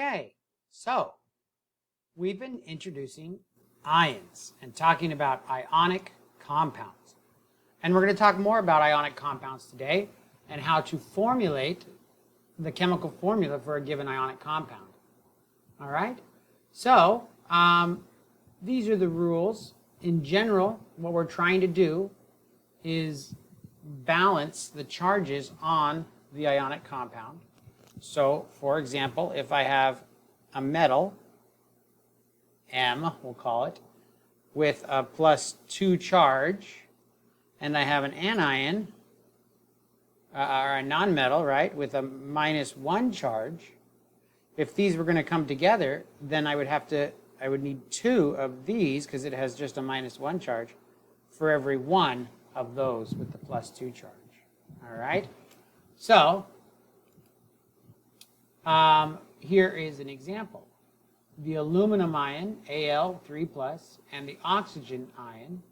Okay, so we've been introducing ions and talking about ionic compounds. And we're going to talk more about ionic compounds today and how to formulate the chemical formula for a given ionic compound. All right? So, these are the rules. In general, what we're trying to do is balance the charges on the ionic compound. So, for example, if I have a metal, M, we'll call it, with a +2 charge, and I have an anion, or a nonmetal, right, with a -1 charge, if these were going to come together, then I would need 2 of these, because it has just a -1 charge, for every one of those with the +2 charge. All right? So, here is an example. The aluminum ion, Al3+, and the oxygen ion,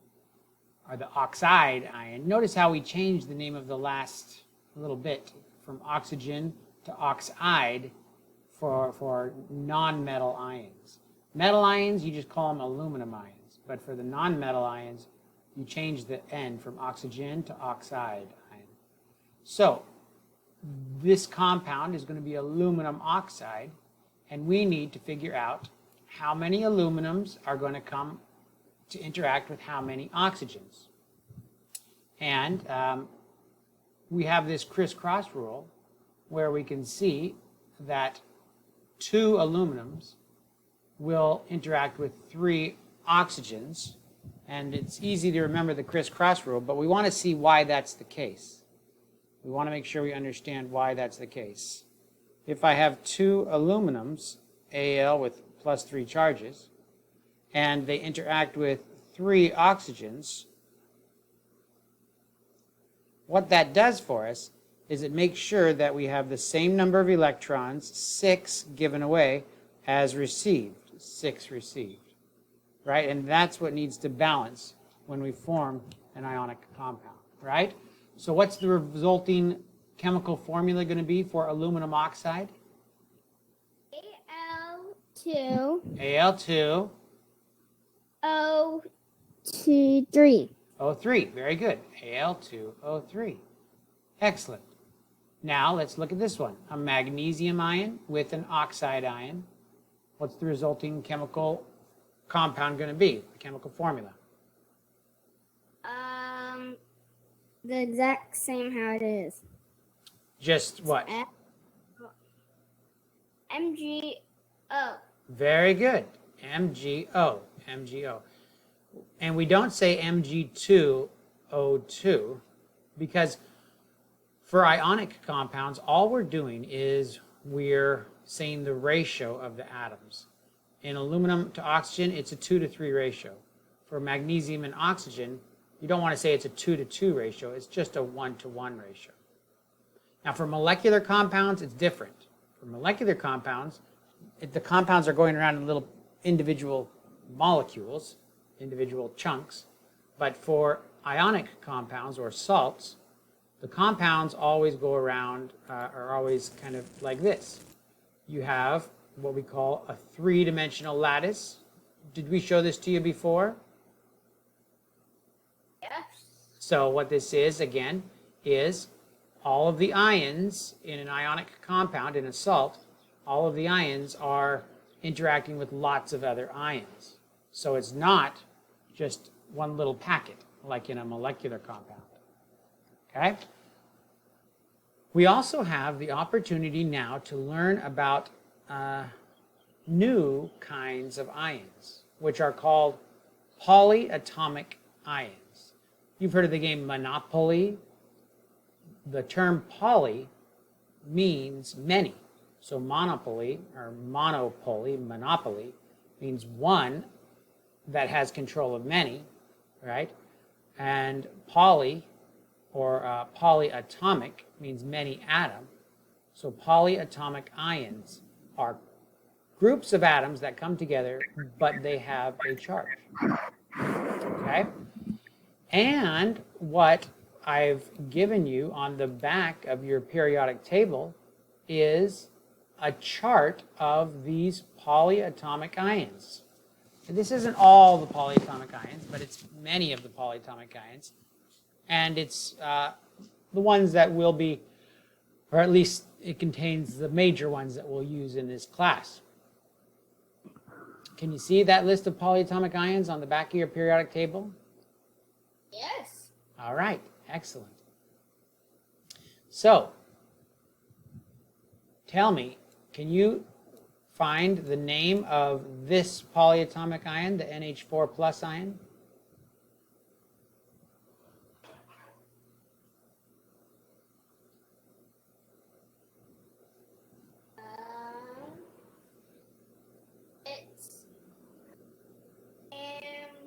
or the oxide ion. Notice how we changed the name of the last little bit from oxygen to oxide for non-metal ions. Metal ions, you just call them aluminum ions. But for the non-metal ions, you change the N from oxygen to oxide ion. So, this compound is going to be aluminum oxide, and we need to figure out how many aluminums are going to come to interact with how many oxygens. And we have this crisscross rule where we can see that 2 aluminums will interact with 3 oxygens. And it's easy to remember the crisscross rule, but we want to see why that's the case. We want to make sure we understand why that's the case. If I have 2 aluminums, Al with +3 charges, and they interact with 3 oxygens, what that does for us is it makes sure that we have the same number of electrons, 6 given away, as received, 6 received, right? And that's what needs to balance when we form an ionic compound, right? So what's the resulting chemical formula going to be for aluminum oxide? Al2. Al2. O2, O3. Very good. Al2O3. Excellent. Now let's look at this one. A magnesium ion with an oxide ion. What's the resulting chemical compound going to be? The chemical formula. The exact same how it is. Just what? MgO. Very good. MgO. MgO. And we don't say Mg2O2 because for ionic compounds, all we're doing is we're saying the ratio of the atoms. In aluminum to oxygen, it's a 2-to-3 ratio. For magnesium and oxygen, you don't want to say it's a 2-to-2 ratio. It's just a 1-to-1 ratio. Now, for molecular compounds, it's different. For molecular compounds, the compounds are going around in little individual molecules, individual chunks. But for ionic compounds or salts, the compounds always go around, are always kind of like this. You have what we call a 3-dimensional lattice. Did we show this to you before? Yes. So what this is, again, is all of the ions in an ionic compound, in a salt, all of the ions are interacting with lots of other ions. So it's not just one little packet like in a molecular compound. Okay? We also have the opportunity now to learn about new kinds of ions, which are called polyatomic ions. You've heard of the game Monopoly. The term poly means many. So monopoly, or monopoly, means one that has control of many, right? And poly, or polyatomic, means many atom. So polyatomic ions are groups of atoms that come together, but they have a charge. Okay? And what I've given you on the back of your periodic table is a chart of these polyatomic ions. And this isn't all the polyatomic ions, but it's many of the polyatomic ions. And it's the ones that will be, or at least it contains the major ones that we'll use in this class. Can you see that list of polyatomic ions on the back of your periodic table? Yes. All right, excellent. So, tell me, can you find the name of this polyatomic ion, the NH4 plus ion? It's ammonium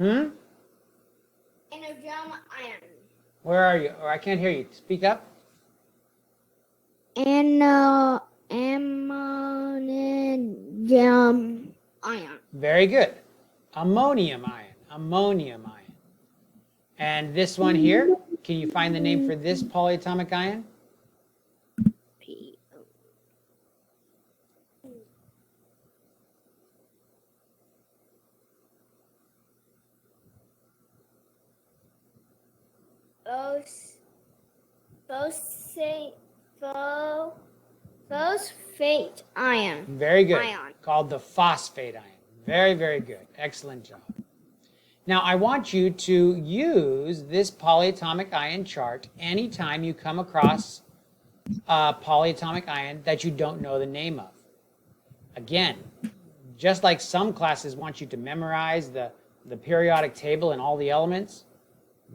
iron. Ammonium iron. Where are you? Or I can't hear you. Speak up. Ammonium ion. Very good. Ammonium ion. Ammonium ion. And this one here, can you find the name for this polyatomic ion? Phosphate ion. Very good. Called the phosphate ion. Very, very good. Excellent job. Now, I want you to use this polyatomic ion chart anytime you come across a polyatomic ion that you don't know the name of. Again, just like some classes want you to memorize the periodic table and all the elements,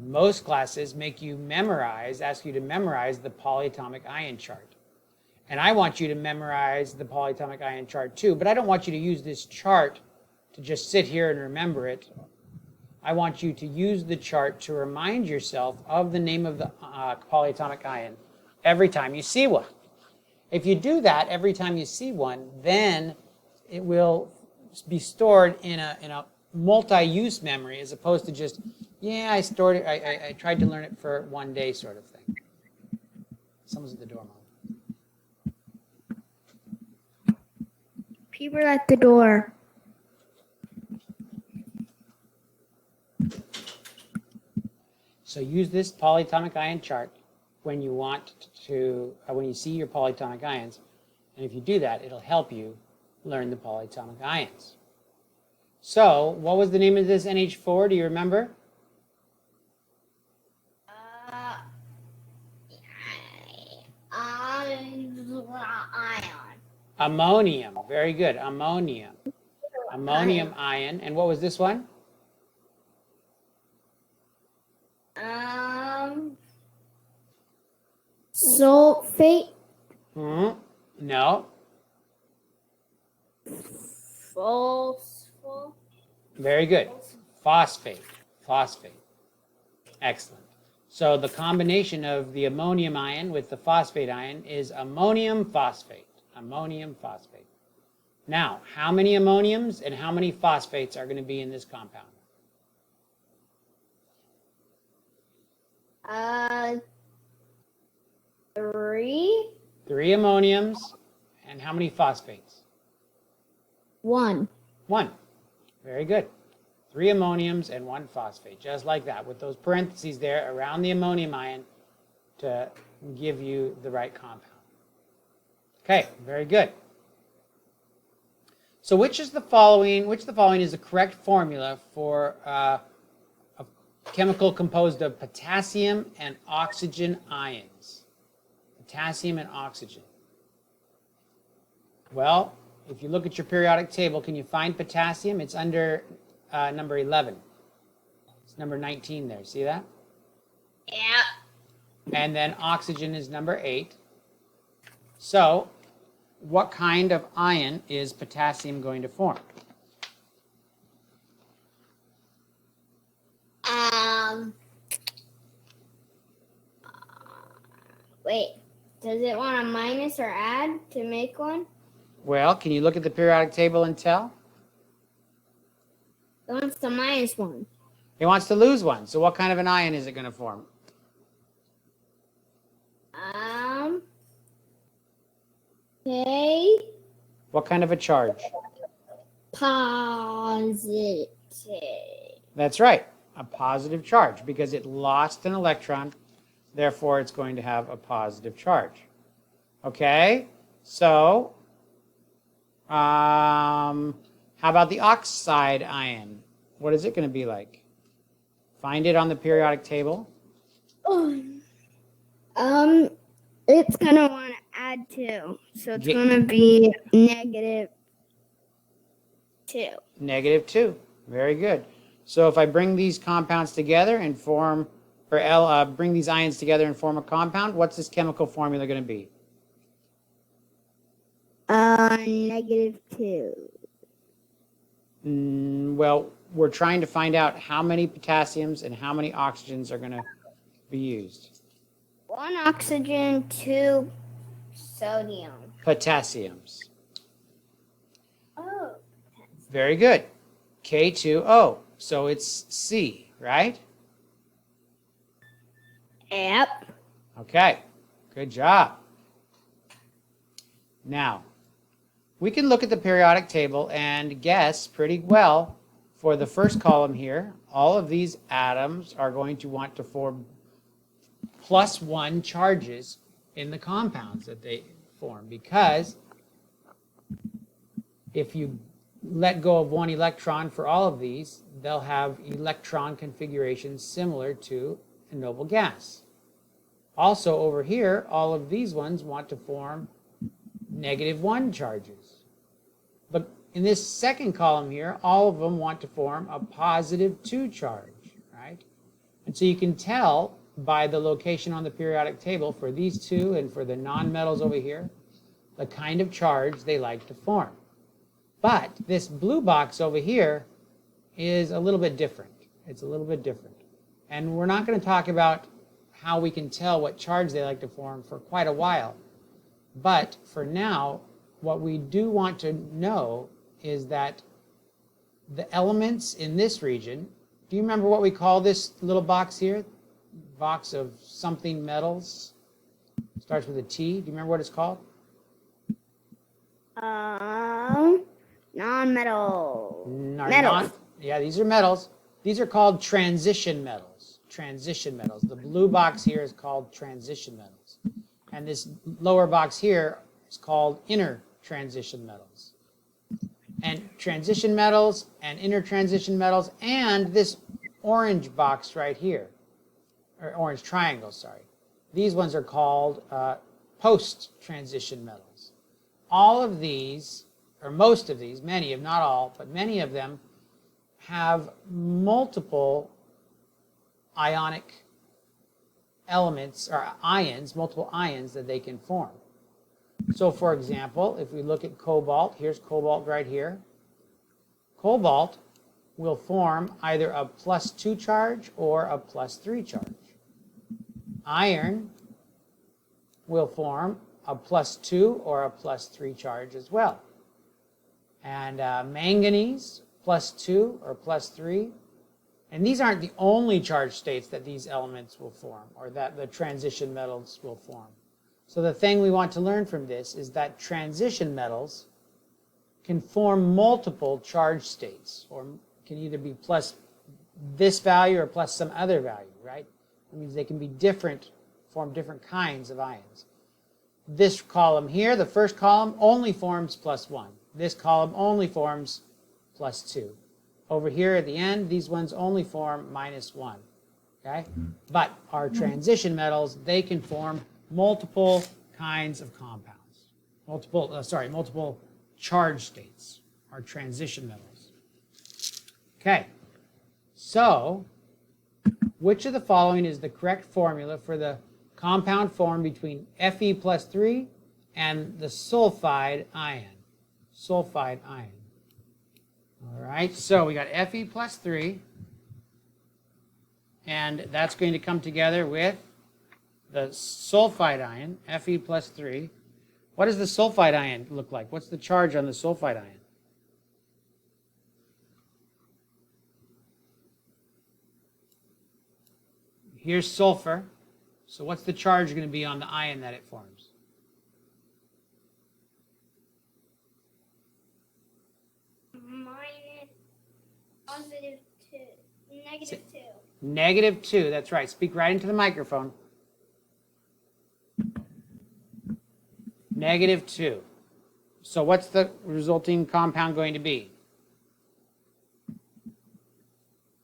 most classes make you ask you to memorize the polyatomic ion chart. And I want you to memorize the polyatomic ion chart too, but I don't want you to use this chart to just sit here and remember it. I want you to use the chart to remind yourself of the name of the polyatomic ion every time you see one. If you do that every time you see one, then it will be stored in a multi-use memory as opposed to just, yeah, I stored it, I tried to learn it for one day sort of thing. Someone's at the door, Mom. People at the door. So use this polyatomic ion chart when you want to, when you see your polyatomic ions. And if you do that, it'll help you learn the polyatomic ions. So, what was the name of this NH4? Do you remember? Ion. Ammonium. Very good. Ammonium. Ammonium ion. And what was this one? Sulfate. No. Very good. Phosphate. Phosphate. Excellent. So the combination of the ammonium ion with the phosphate ion is ammonium phosphate. Ammonium phosphate. Now, how many ammoniums and how many phosphates are going to be in this compound? 3. 3 ammoniums and how many phosphates? 1. 1. Very good. 3 ammoniums and 1 phosphate, just like that, with those parentheses there around the ammonium ion to give you the right compound. Okay, very good. So which of the following is the correct formula for a chemical composed of potassium and oxygen ions? Potassium and oxygen. Well, if you look at your periodic table, can you find potassium? It's under number 11. It's number 19 there. See that? Yeah. And then oxygen is number 8. So, what kind of ion is potassium going to form? Wait. Does it want a minus or add to make one? Well, can you look at the periodic table and tell? It wants the minus one. It wants to lose one. So what kind of an ion is it going to form? What kind of a charge? Positive. That's right, a positive charge, because it lost an electron, therefore it's going to have a positive charge. Okay, so how about the oxide ion? What is it going to be like? Find it on the periodic table. It's gonna want to add 2, so it's Get- gonna be -2. -2. Very good. So if I bring these compounds together and form, or bring these ions together and form a compound, what's this chemical formula going to be? -2. Well, we're trying to find out how many potassiums and how many oxygens are going to be used. 1 oxygen, 2 sodium. Potassiums. Oh. Very good. K2O. So it's C, right? Yep. Okay. Good job. Now, we can look at the periodic table and guess pretty well for the first column here, all of these atoms are going to want to form +1 charges in the compounds that they form, because if you let go of 1 electron for all of these, they'll have electron configurations similar to a noble gas. Also over here, all of these ones want to form -1 charges. But in this second column here, all of them want to form a +2 charge, right? And so you can tell by the location on the periodic table for these two and for the nonmetals over here, the kind of charge they like to form. But this blue box over here is a little bit different. It's a little bit different. And we're not going to talk about how we can tell what charge they like to form for quite a while. But for now, what we do want to know is that the elements in this region, do you remember what we call this little box here? Box of something metals. Starts with a T. Do you remember what it's called? Non-metal. Metals. Yeah, these are metals. These are called transition metals. Transition metals. The blue box here is called transition metals. And this lower box here is called inner transition metals. And transition metals and inner transition metals and this orange box right here, or orange triangle, sorry. These ones are called post-transition metals. All of these, or most of these, many, if not all, but many of them have multiple ionic elements, or ions, multiple ions that they can form. So for example, if we look at cobalt, here's cobalt right here. Cobalt will form either a +2 charge or a +3 charge. Iron will form a +2 or a +3 charge as well. And manganese, +2 or +3. And these aren't the only charge states that these elements will form, or that the transition metals will form. So the thing we want to learn from this is that transition metals can form multiple charge states, or can either be plus this value or plus some other value, right? That means they can be different, form different kinds of ions. This column here, the first column, only forms +1. This column only forms +2. Over here at the end, these ones only form -1. Okay? But our transition metals, they can form multiple kinds of compounds. Multiple charge states, our transition metals. Okay. So, which of the following is the correct formula for the compound formed between Fe+3 and the sulfide ion? Sulfide ion. All right, so we got Fe+3, and that's going to come together with the sulfide ion, Fe+3. What does the sulfide ion look like? What's the charge on the sulfide ion? Here's sulfur. So what's the charge going to be on the ion that it forms? minus positive 2, negative 2. Negative 2, that's right. Speak right into the microphone. Negative 2. So what's the resulting compound going to be?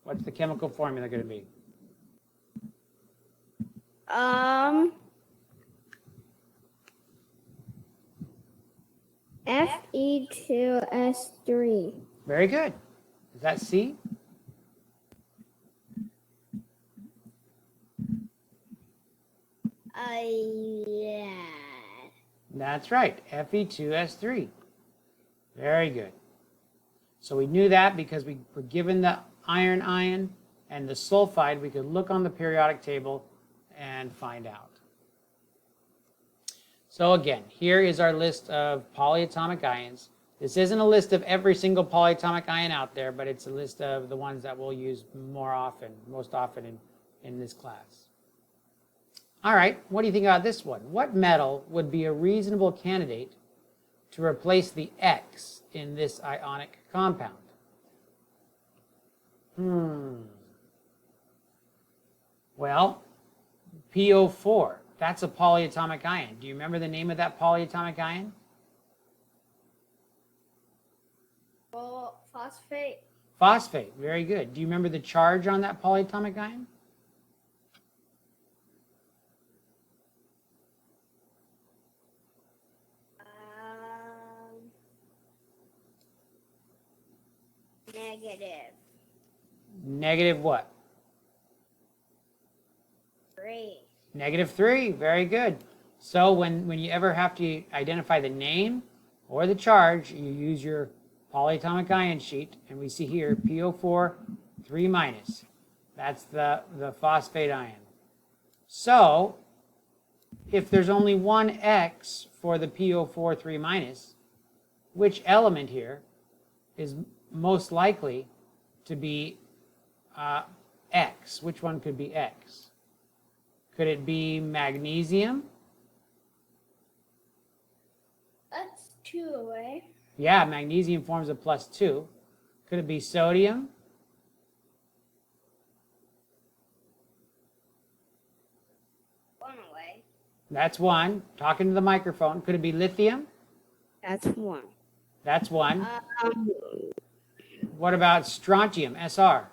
What's the chemical formula going to be? Fe2S3. Very good. Is that C? Yeah. That's right. Fe2S3. Very good. So we knew that because we were given the iron ion and the sulfide. We could look on the periodic table and find out. So again, here is our list of polyatomic ions. This isn't a list of every single polyatomic ion out there, but it's a list of the ones that we'll use most often in this class. All right, what do you think about this one? What metal would be a reasonable candidate to replace the X in this ionic compound? Well, PO4, that's a polyatomic ion. Do you remember the name of that polyatomic ion? Well, phosphate. Phosphate, very good. Do you remember the charge on that polyatomic ion? Negative. Negative what? 3. Negative 3, very good. So when you ever have to identify the name or the charge, you use your polyatomic ion sheet, and we see here PO4 3 minus. That's the phosphate ion. So if there's only one X for the PO4 3 minus, which element here is most likely to be X? Which one could be X? Could it be magnesium? That's 2 away. Yeah, magnesium forms a +2. Could it be sodium? One away. That's 1. Talking to the microphone. Could it be lithium? That's 1. That's 1. What about strontium, Sr?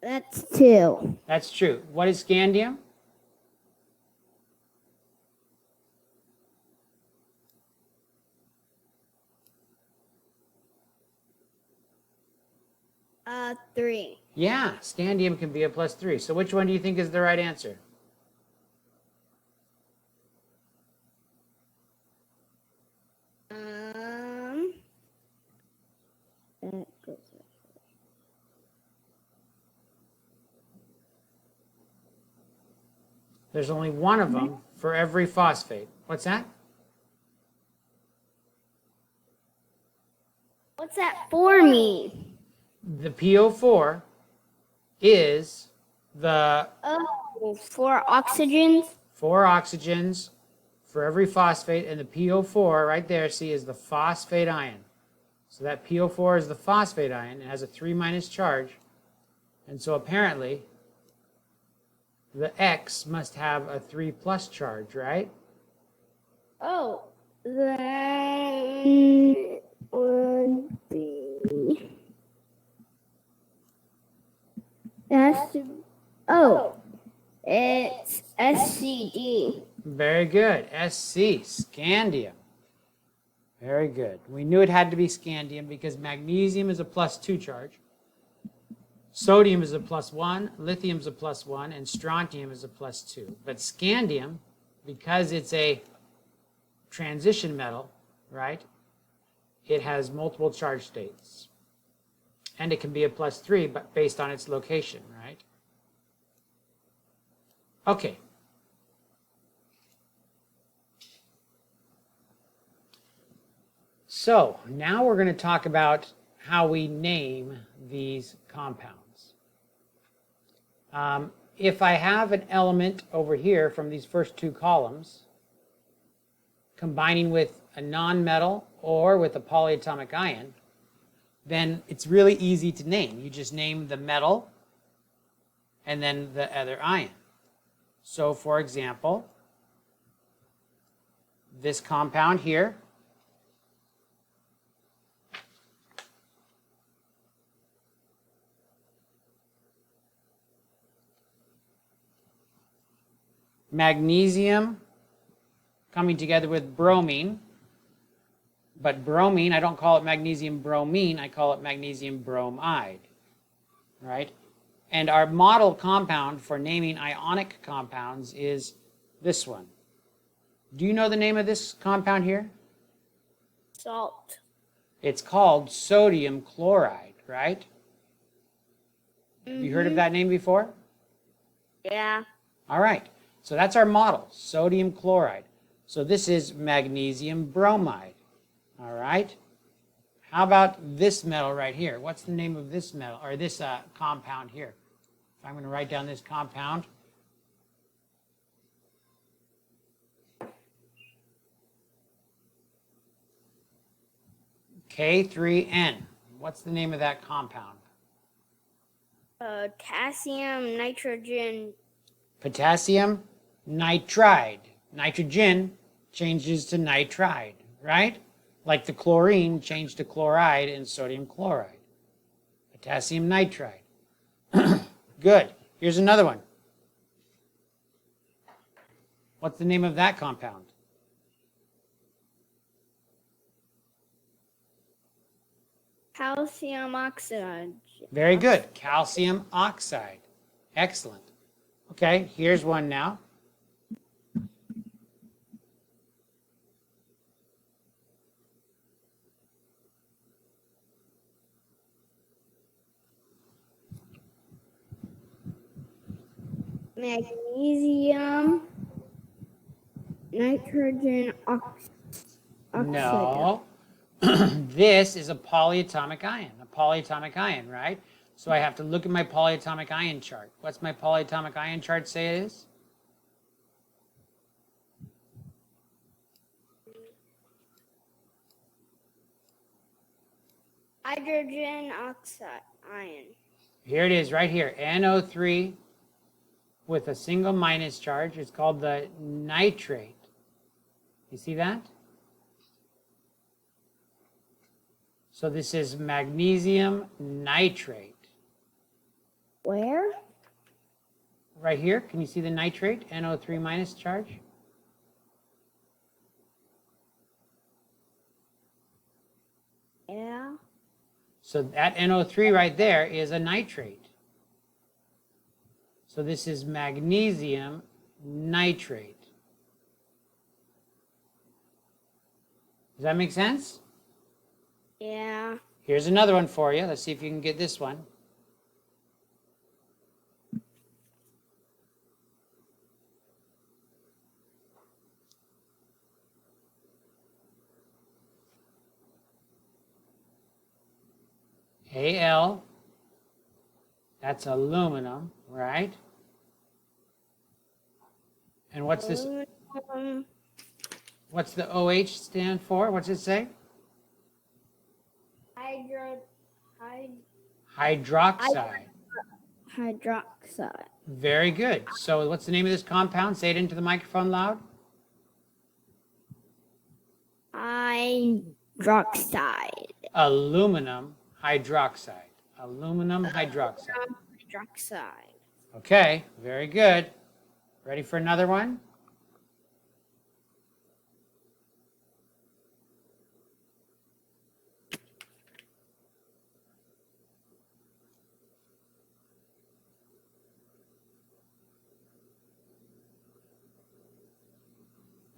That's 2. That's true. What is scandium? Three. Yeah, scandium can be a +3. So which one do you think is the right answer? There's only one of them for every phosphate. What's that? What's that for me? The PO4 is the Oh, 4 oxygens? 4 oxygens for every phosphate, and the PO4 right there, see, is the phosphate ion. So that PO4 is the phosphate ion. It has a 3 minus charge. And so apparently the X must have a 3 plus charge, right? Oh, then would be it's SCD. Very good. SC, scandium. Very good. We knew it had to be scandium because magnesium is a +2 charge. Sodium is a +1, lithium is a +1, and strontium is a +2. But scandium, because it's a transition metal, right, it has multiple charge states. And it can be a +3, but based on its location, right? Okay. So now we're going to talk about how we name these compounds. If I have an element over here from these first 2 columns, combining with a nonmetal or with a polyatomic ion, then it's really easy to name. You just name the metal and then the other ion. So, for example, this compound here magnesium coming together with bromine, but bromine, I don't call it magnesium bromine, I call it magnesium bromide, right? And our model compound for naming ionic compounds is this one. Do you know the name of this compound here? Salt. It's called sodium chloride, right? Have you heard of that name before? Yeah. All right. So that's our model, sodium chloride. So this is magnesium bromide. All right. How about this metal right here? What's the name of this metal, or this compound here? If I'm going to write down this compound. K3N. What's the name of that compound? Potassium, nitrogen. Potassium nitride. Nitrogen changes to nitride, right? Like the chlorine changed to chloride in sodium chloride. Potassium nitride. Good. Here's another one. What's the name of that compound? Calcium oxide. Very good. Calcium oxide. Excellent. Okay, here's one now. Magnesium, nitrogen oxide. No. This is a polyatomic ion, right? So I have to look at my polyatomic ion chart. What's my polyatomic ion chart say it is? Hydrogen oxide ion. Here it is, right here. NO3 with a single minus charge. It's called the nitrate. You see that? So this is magnesium nitrate. Where? Right here. Can you see the nitrate? NO3 minus charge. Yeah. So that NO3 right there is a nitrate. So this is magnesium nitrate. Does that make sense? Yeah. Here's another one for you. Let's see if you can get this one. Al, that's aluminum, right? And what's this? What's the OH stand for? What's it say? Hydroxide. Hydroxide. Very good. So what's the name of this compound? Say it into the microphone loud. Hydroxide. Aluminum hydroxide. Aluminum hydroxide. Hydroxide. Okay, very good. Ready for another one?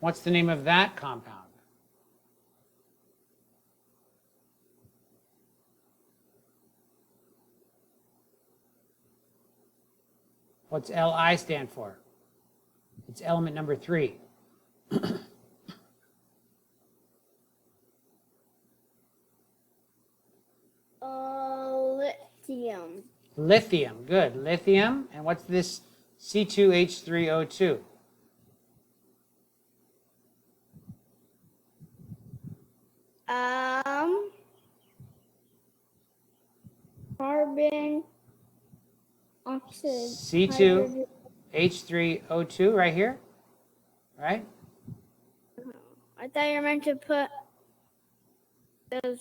What's the name of that compound? What's Li stand for? It's element number 3. Lithium. Lithium, good. Lithium. And what's this C2H3O2? Carbon oxide. C2, H3O2 right here, right? I thought you were meant to put those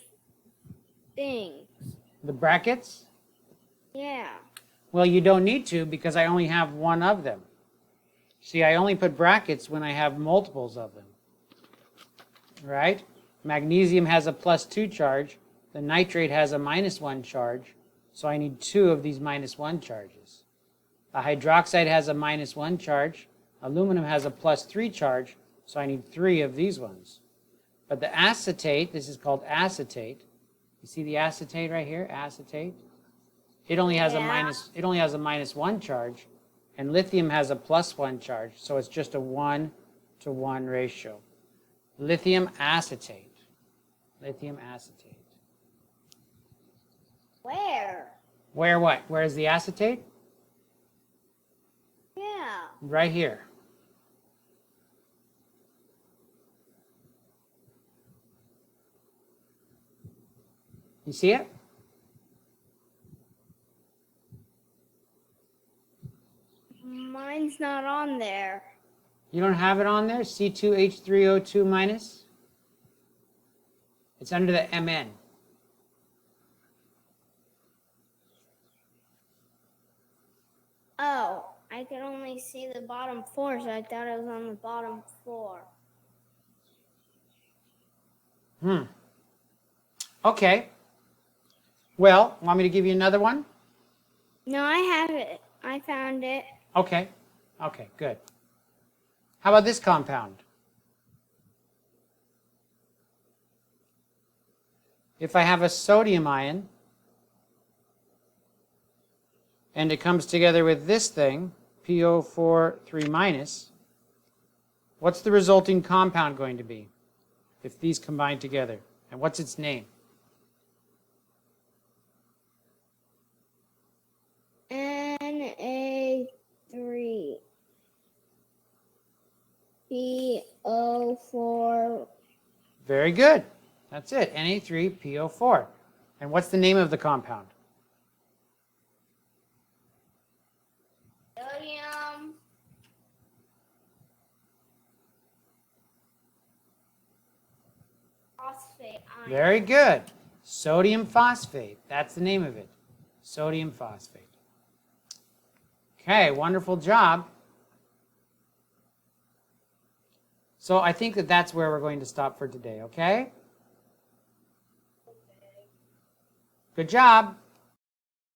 things. The brackets? Yeah. Well, you don't need to because I only have one of them. See, I only put brackets when I have multiples of them, right? Magnesium has a +2 charge. The nitrate has a -1 charge. So I need 2 of these -1 charges. The hydroxide has a -1 charge. Aluminum has a +3 charge. So I need 3 of these ones. But the acetate, this is called acetate. You see the acetate right here? Acetate. It only has a -1 charge. And lithium has a +1 charge. So it's just a 1-to-1 ratio. Lithium acetate. Lithium acetate. Where? Where what? Where is the acetate? Yeah. Right here. You see it? Mine's not on there. You don't have it on there? C2H3O2 minus? It's under the Mn. Oh, I could only see the bottom 4, so I thought it was on the bottom 4. Okay. Well, want me to give you another one? No, I have it. I found it. Okay. Okay, good. How about this compound? If I have a sodium ion and it comes together with this thing, PO4 3-, what's the resulting compound going to be if these combine together? And what's its name? Na3 PO4. Very good. That's it, Na3PO4. And what's the name of the compound? Sodium phosphate ion. Very good. Sodium phosphate. That's the name of it. Sodium phosphate. Okay, wonderful job. So I think that that's where we're going to stop for today, okay? Good job.